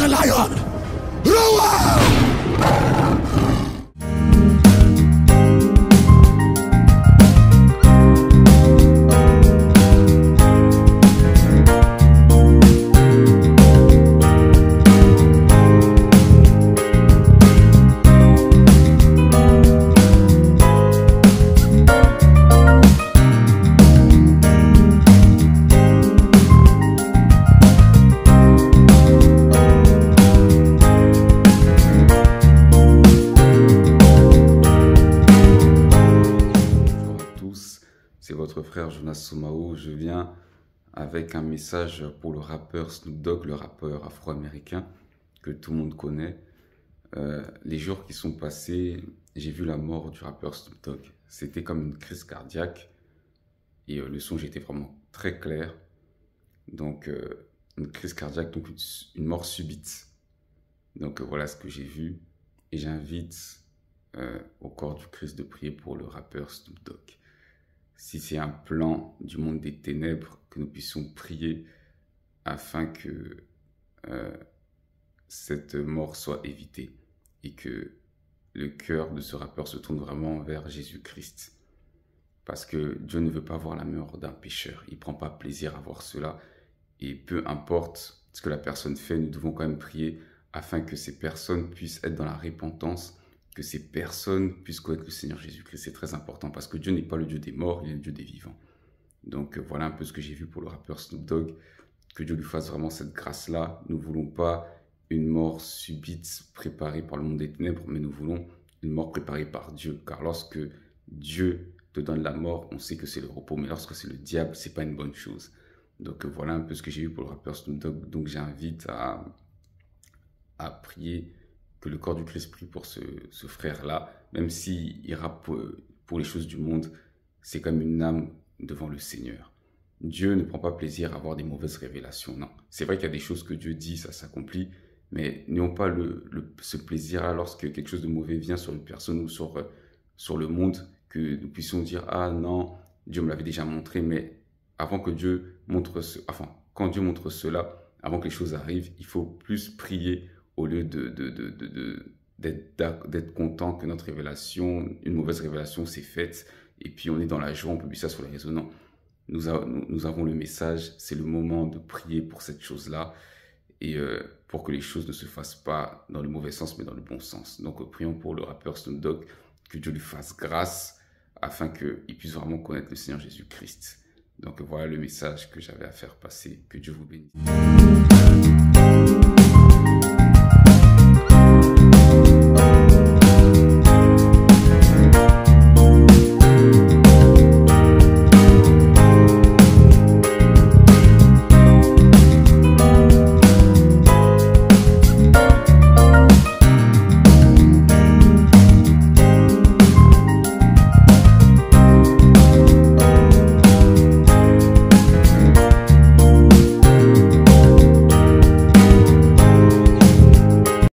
a lion! Roar! C'est votre frère Jonas Somao. Je viens avec un message pour le rappeur Snoop Dogg, le rappeur afro-américain que tout le monde connaît. Les jours qui sont passés, j'ai vu la mort du rappeur Snoop Dogg. C'était comme une crise cardiaque et le son j'étais vraiment très clair. Donc une crise cardiaque, donc une mort subite. Donc voilà ce que j'ai vu et j'invite au corps du Christ de prier pour le rappeur Snoop Dogg. Si c'est un plan du monde des ténèbres, que nous puissions prier afin que cette mort soit évitée et que le cœur de ce rappeur se tourne vraiment vers Jésus-Christ. Parce que Dieu ne veut pas voir la mort d'un pécheur. Il ne prend pas plaisir à voir cela. Et peu importe ce que la personne fait, nous devons quand même prier afin que ces personnes puissent être dans la repentance, que ces personnes puissent connaître le Seigneur Jésus-Christ. C'est très important parce que Dieu n'est pas le Dieu des morts, il est le Dieu des vivants. Donc voilà un peu ce que j'ai vu pour le rappeur Snoop Dogg. Que Dieu lui fasse vraiment cette grâce-là. Nous ne voulons pas une mort subite préparée par le monde des ténèbres, mais nous voulons une mort préparée par Dieu. Car lorsque Dieu te donne la mort, on sait que c'est le repos. Mais lorsque c'est le diable, ce n'est pas une bonne chose. Donc voilà un peu ce que j'ai vu pour le rappeur Snoop Dogg. Donc j'invite à prier, que le corps du Christ prie pour ce frère-là, même s'il ira pour les choses du monde, c'est comme une âme devant le Seigneur. Dieu ne prend pas plaisir à avoir des mauvaises révélations, non. C'est vrai qu'il y a des choses que Dieu dit, ça s'accomplit, mais n'ayons pas ce plaisir-là lorsque quelque chose de mauvais vient sur une personne ou sur le monde, que nous puissions dire « Ah non, Dieu me l'avait déjà montré », mais avant que Dieu montre quand Dieu montre cela, avant que les choses arrivent, il faut plus prier au lieu d'être content que notre révélation, une mauvaise révélation s'est faite, et puis on est dans la joie, on publie ça sur les réseaux. Non, nous avons le message, c'est le moment de prier pour cette chose-là, et pour que les choses ne se fassent pas dans le mauvais sens, mais dans le bon sens. Donc prions pour le rappeur Snoop Dogg, que Dieu lui fasse grâce, afin qu'il puisse vraiment connaître le Seigneur Jésus-Christ. Donc voilà le message que j'avais à faire passer, que Dieu vous bénisse.